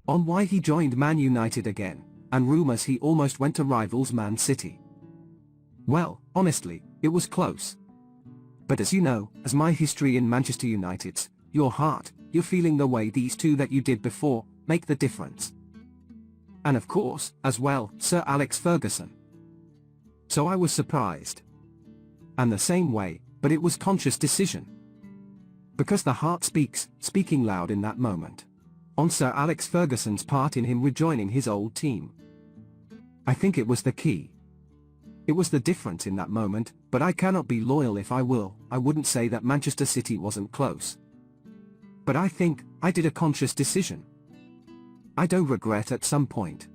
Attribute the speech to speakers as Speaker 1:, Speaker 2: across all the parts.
Speaker 1: on why he joined Man United again, and rumours he almost went to rivals Man City. Well, honestly, it was close. But as you know, as my history in Manchester United's, your heart, you're feeling the way these two that you did before, make the difference. And of course, as well, Sir Alex Ferguson. So I was surprised. And the same way, but it was conscious decision. Because the heart speaking loud in that moment. On Sir Alex Ferguson's part in him rejoining his old team. I think it was the key. It was the difference in that moment, but I cannot be loyal if I wouldn't say that Manchester City wasn't close. But I think, I did a conscious decision. I don't regret at some point.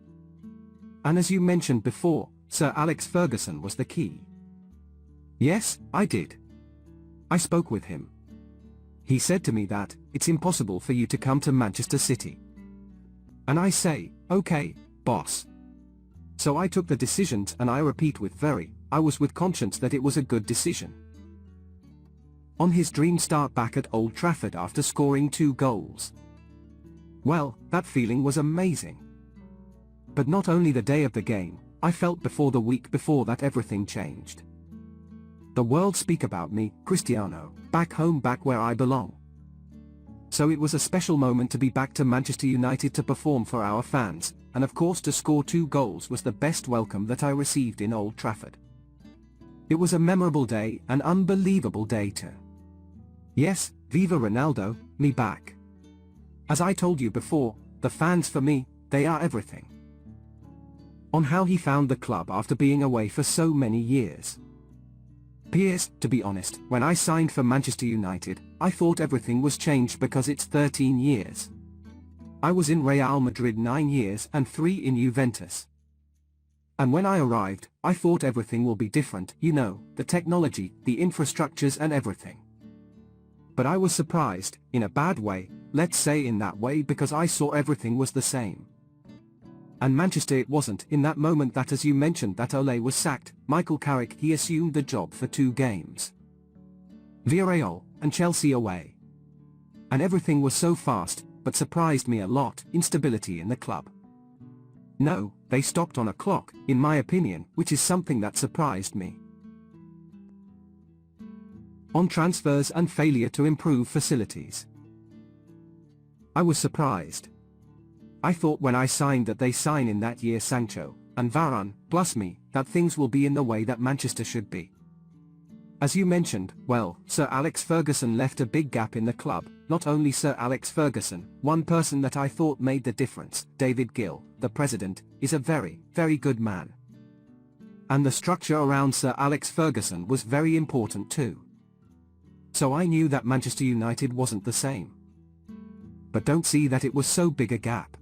Speaker 1: And as you mentioned before, Sir Alex Ferguson was the key. Yes, I did. I spoke with him. He said to me that, it's impossible for you to come to Manchester City. And I say, okay, boss. So I took the decisions and I repeat I was with conscience that it was a good decision. On his dream start back at Old Trafford after scoring 2 goals. Well, that feeling was amazing. But not only the day of the game, I felt before the week before that everything changed. The world speak about me, Cristiano, back home, back where I belong. So it was a special moment to be back to Manchester United to perform for our fans, and of course to score 2 goals was the best welcome that I received in Old Trafford. It was a memorable day, an unbelievable day too. Yes, Viva Ronaldo, me back. As I told you before, the fans for me, they are everything. On how he found the club after being away for so many years. Piers, to be honest, when I signed for Manchester United, I thought everything was changed because it's 13 years. I was in Real Madrid 9 years and 3 in Juventus. And when I arrived, I thought everything will be different, you know, the technology, the infrastructures and everything. But I was surprised, in a bad way, let's say in that way, because I saw everything was the same. And Manchester, it wasn't in that moment that, as you mentioned, that Ole was sacked, Michael Carrick, he assumed the job for 2 games. Villarreal, and Chelsea away. And everything was so fast, but surprised me a lot, instability in the club. No, they stopped on a clock, in my opinion, which is something that surprised me. On transfers and failure to improve facilities. I was surprised. I thought when I signed that they sign in that year Sancho, and Varane, plus me, that things will be in the way that Manchester should be. As you mentioned, well, Sir Alex Ferguson left a big gap in the club, not only Sir Alex Ferguson, one person that I thought made the difference, David Gill, the president, is a very, very good man. And the structure around Sir Alex Ferguson was very important too. So I knew that Manchester United wasn't the same. But don't see that it was so big a gap.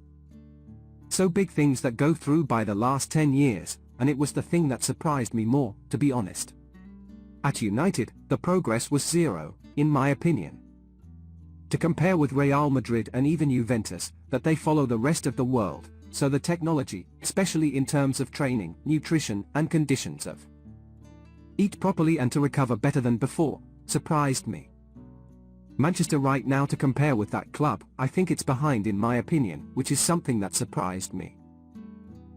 Speaker 1: So big things that go through by the last 10 years, and it was the thing that surprised me more, to be honest. At United, the progress was 0, in my opinion. To compare with Real Madrid and even Juventus, that they follow the rest of the world, so the technology, especially in terms of training, nutrition and conditions of eat properly and to recover better than before, surprised me. Manchester right now, to compare with that club, I think it's behind in my opinion, which is something that surprised me.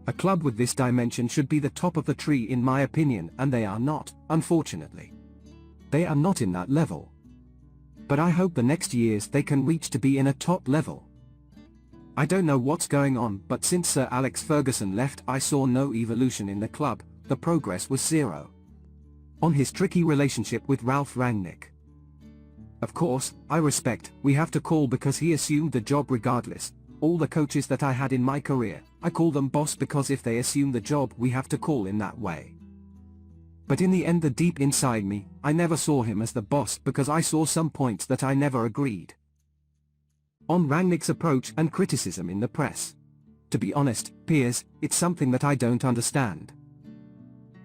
Speaker 1: A club with this dimension should be the top of the tree in my opinion, and they are not, unfortunately. They are not in that level. But I hope the next years they can reach to be in a top level. I don't know what's going on, but since Sir Alex Ferguson left I saw no evolution in the club, the progress was 0. On his tricky relationship with Ralf Rangnick. Of course, I respect, we have to call because he assumed the job regardless. All the coaches that I had in my career, I call them boss because if they assume the job we have to call in that way. But in the end, the deep inside me, I never saw him as the boss because I saw some points that I never agreed. On Rangnick's approach and criticism in the press. To be honest, Piers, it's something that I don't understand.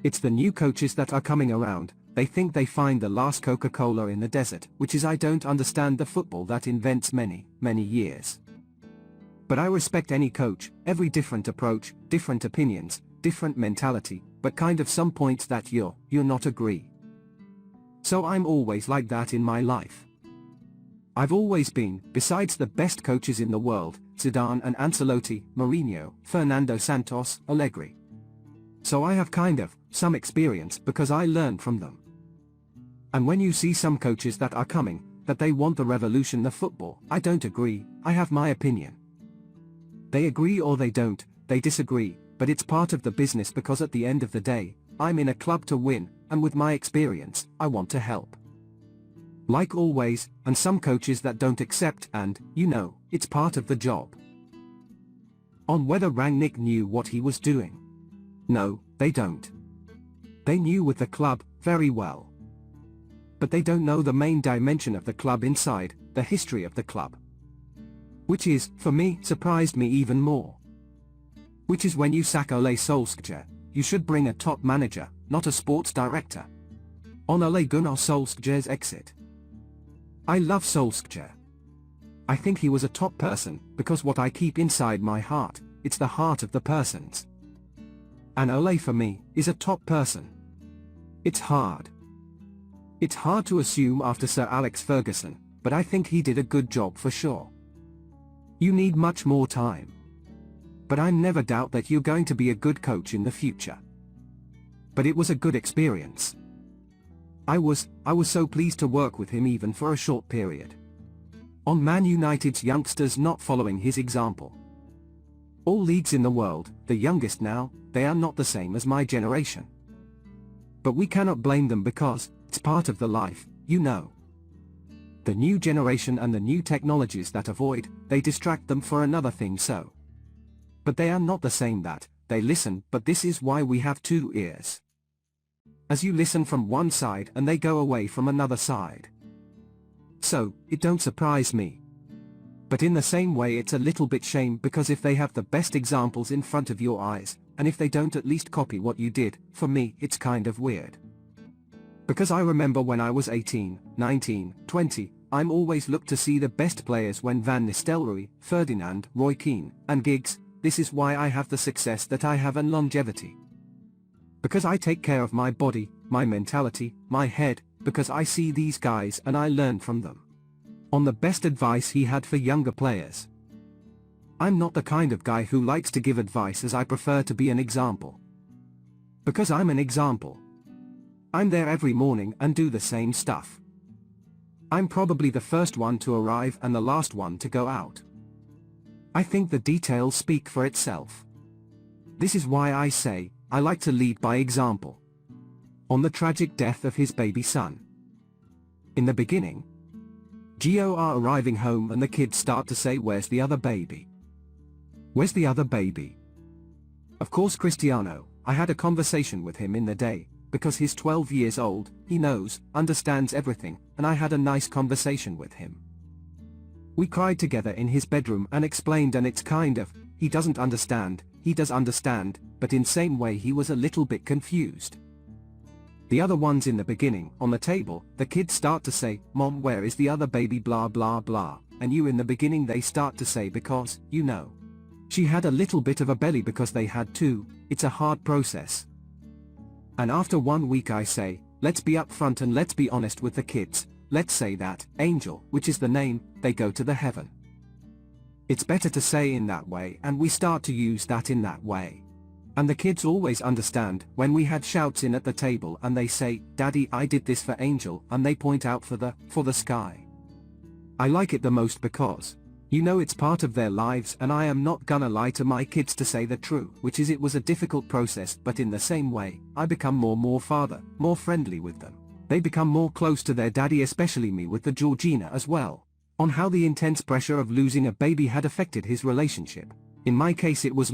Speaker 1: It's the new coaches that are coming around. They think they find the last Coca-Cola in the desert, which is I don't understand the football that invents many, many years. But I respect any coach, every different approach, different opinions, different mentality, but kind of some points that you're not agree. So I'm always like that in my life. I've always been, besides the best coaches in the world, Zidane and Ancelotti, Mourinho, Fernando Santos, Allegri. So I have some experience because I learned from them. And when you see some coaches that are coming, that they want the revolution of football, I don't agree, I have my opinion. They agree or they don't, they disagree, but it's part of the business because at the end of the day, I'm in a club to win, and with my experience, I want to help. Like always, and some coaches that don't accept and, it's part of the job. On whether Rangnick knew what he was doing. No, they don't. They knew with the club, very well. But they don't know the main dimension of the club inside, the history of the club. Which is, for me, surprised me even more. Which is when you sack Ole Solskjaer, you should bring a top manager, not a sports director. On Ole Gunnar Solskjaer's exit. I love Solskjaer. I think he was a top person, because what I keep inside my heart, it's the heart of the persons. And Ole for me, is a top person. It's hard. It's hard to assume after Sir Alex Ferguson, but I think he did a good job for sure. You need much more time. But I never doubt that you're going to be a good coach in the future. But it was a good experience. I was so pleased to work with him even for a short period. On Man United's youngsters not following his example. All leagues in the world, the youngest now, they are not the same as my generation. But we cannot blame them because, it's part of the life, The new generation and the new technologies that avoid, they distract them for another thing so. But they are not the same that, they listen, but this is why we have two ears. As you listen from one side and they go away from another side. So, it don't surprise me. But in the same way it's a little bit shame because if they have the best examples in front of your eyes, and if they don't at least copy what you did, for me it's kind of weird. Because I remember when I was 18, 19, 20, I'm always looked to see the best players when Van Nistelrooy, Ferdinand, Roy Keane, and Giggs, this is why I have the success that I have and longevity. Because I take care of my body, my mentality, my head, because I see these guys and I learn from them. On the best advice he had for younger players. I'm not the kind of guy who likes to give advice as I prefer to be an example. Because I'm an example. I'm there every morning and do the same stuff. I'm probably the first one to arrive and the last one to go out. I think the details speak for itself. This is why I say, I like to lead by example. On the tragic death of his baby son. In the beginning, Gio are arriving home and the kids start to say, where's the other baby? Where's the other baby? Of course Cristiano, I had a conversation with him in the day, because he's 12 years old, he knows, understands everything, and I had a nice conversation with him. We cried together in his bedroom and explained and it's he doesn't understand, he does understand, but in same way he was a little bit confused. The other ones in the beginning, on the table, the kids start to say, Mom, where is the other baby, blah blah blah, and you in the beginning they start to say because, she had a little bit of a belly because they had two, it's a hard process. And after 1 week I say, let's be upfront and let's be honest with the kids, let's say that, Angel, which is the name, they go to the heaven. It's better to say in that way and we start to use that in that way. And the kids always understand, when we had shouts in at the table and they say, Daddy, I did this for Angel, and they point out for the sky. I like it the most because, it's part of their lives and I am not gonna lie to my kids to say the truth, which is it was a difficult process, but in the same way, I become more father, more friendly with them. They become more close to their daddy, especially me with the Georgina as well, on how the intense pressure of losing a baby had affected his relationship. In my case it was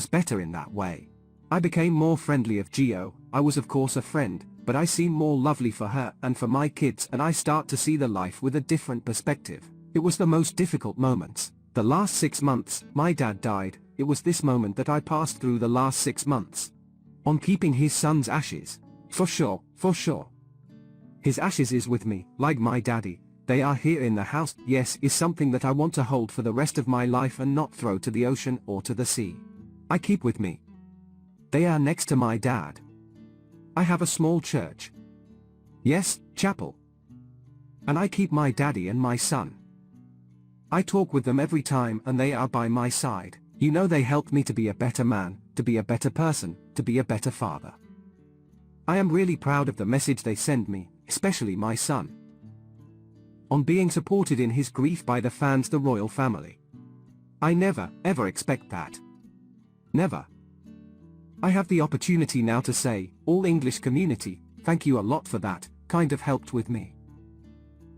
Speaker 1: better in that way. I became more friendly of Gio, I was of course a friend, but I seem more lovely for her and for my kids and I start to see the life with a different perspective. It was the most difficult moments. The last 6 months, my dad died, it was this moment that I passed through the last 6 months. On keeping his son's ashes. For sure. His ashes is with me, like my daddy. They are here in the house, yes, is something that I want to hold for the rest of my life and not throw to the ocean or to the sea. I keep with me. They are next to my dad. I have a small church. Yes, chapel. And I keep my daddy and my son. I talk with them every time and they are by my side. You know, they helped me to be a better man, to be a better person, to be a better father. I am really proud of the message they send me, especially my son. On being supported in his grief by the fans, the royal family. I never, ever expect that. Never. I have the opportunity now to say, all English community, thank you a lot for that, kind of helped with me.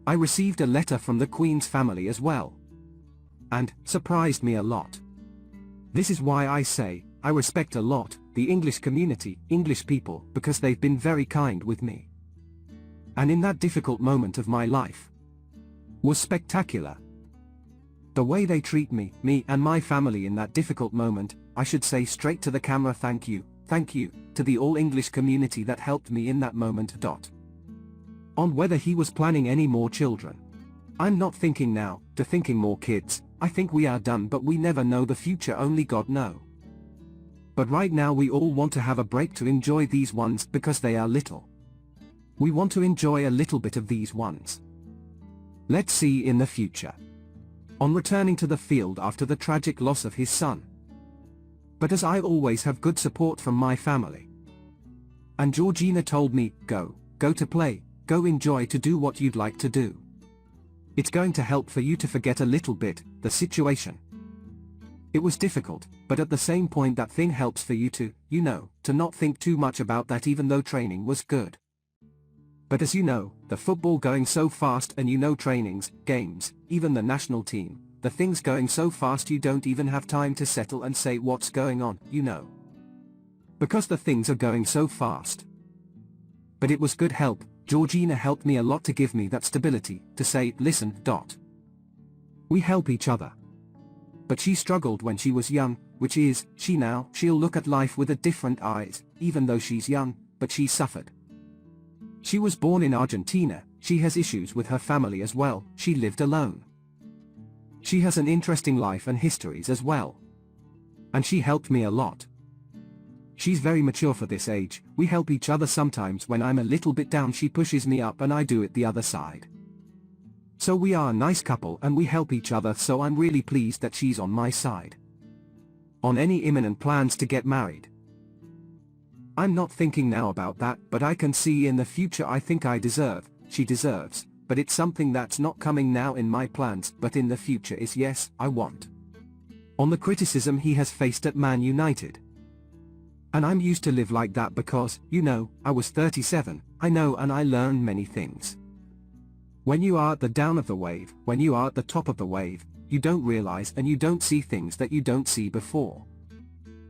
Speaker 1: I received a letter from the Queen's family as well. And, surprised me a lot. This is why I say, I respect a lot, the English community, English people, because they've been very kind with me. And in that difficult moment of my life, was spectacular. The way they treat me and my family in that difficult moment, I should say straight to the camera, thank you, to the all English community that helped me in that moment. On whether he was planning any more children. I'm not thinking now, to thinking more kids, I think we are done, but we never know the future, only God know. But right now we all want to have a break to enjoy these ones because they are little. We want to enjoy a little bit of these ones. Let's see in the future. On returning to the field after the tragic loss of his son. But as I always have good support from my family. And Georgina told me, go to play, go enjoy, to do what you'd like to do. It's going to help for you to forget a little bit, the situation. It was difficult, but at the same point that thing helps for you to, to not think too much about that, even though training was good. But as you know, the football going so fast, and trainings, games, even the national team, the things going so fast you don't even have time to settle and say what's going on, Because the things are going so fast. But it was good help. Georgina helped me a lot to give me that stability, to say, listen, we help each other. But she struggled when she was young, which is, she'll look at life with a different eyes, even though she's young, but she suffered. She was born in Argentina, she has issues with her family as well, she lived alone. She has an interesting life and histories as well. And she helped me a lot. She's very mature for this age, we help each other sometimes. When I'm a little bit down she pushes me up and I do it the other side. So we are a nice couple and we help each other, so I'm really pleased that she's on my side. On any imminent plans to get married. I'm not thinking now about that, but I can see in the future. I think she deserves, but it's something that's not coming now in my plans, but in the future is yes, I want. On the criticism he has faced at Man United. And I'm used to live like that because, I was 37, I know, and I learned many things. When you are at the down of the wave, when you are at the top of the wave, you don't realize and you don't see things that you don't see before.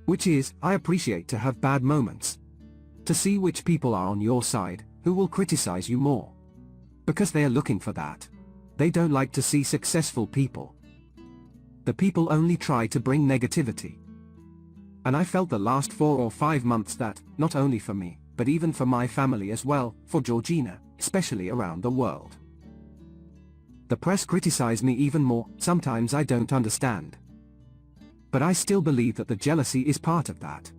Speaker 1: Which is, I appreciate to have bad moments. To see which people are on your side, who will criticize you more. Because they are looking for that. They don't like to see successful people. The people only try to bring negativity. And I felt the last 4 or 5 months that, not only for me, but even for my family as well, for Georgina, especially around the world. The press criticize me even more, sometimes I don't understand. But I still believe that the jealousy is part of that.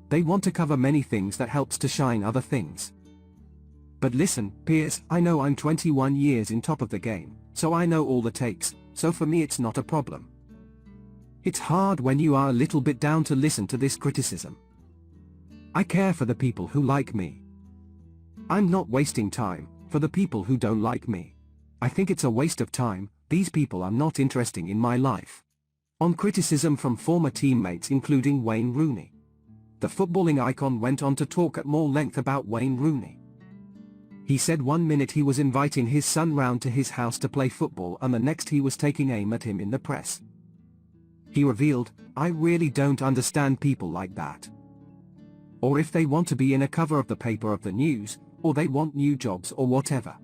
Speaker 1: They want to cover many things that helps to shine other things. But listen, Piers, I know I'm 21 years in top of the game, so I know all the takes, so for me it's not a problem. It's hard when you are a little bit down to listen to this criticism. I care for the people who like me. I'm not wasting time for the people who don't like me. I think it's a waste of time, these people are not interesting in my life. On criticism from former teammates including Wayne Rooney. The footballing icon went on to talk at more length about Wayne Rooney. He said one minute he was inviting his son round to his house to play football and the next he was taking aim at him in the press. He revealed, I really don't understand people like that. Or if they want to be in a cover of the paper of the news, or they want new jobs or whatever.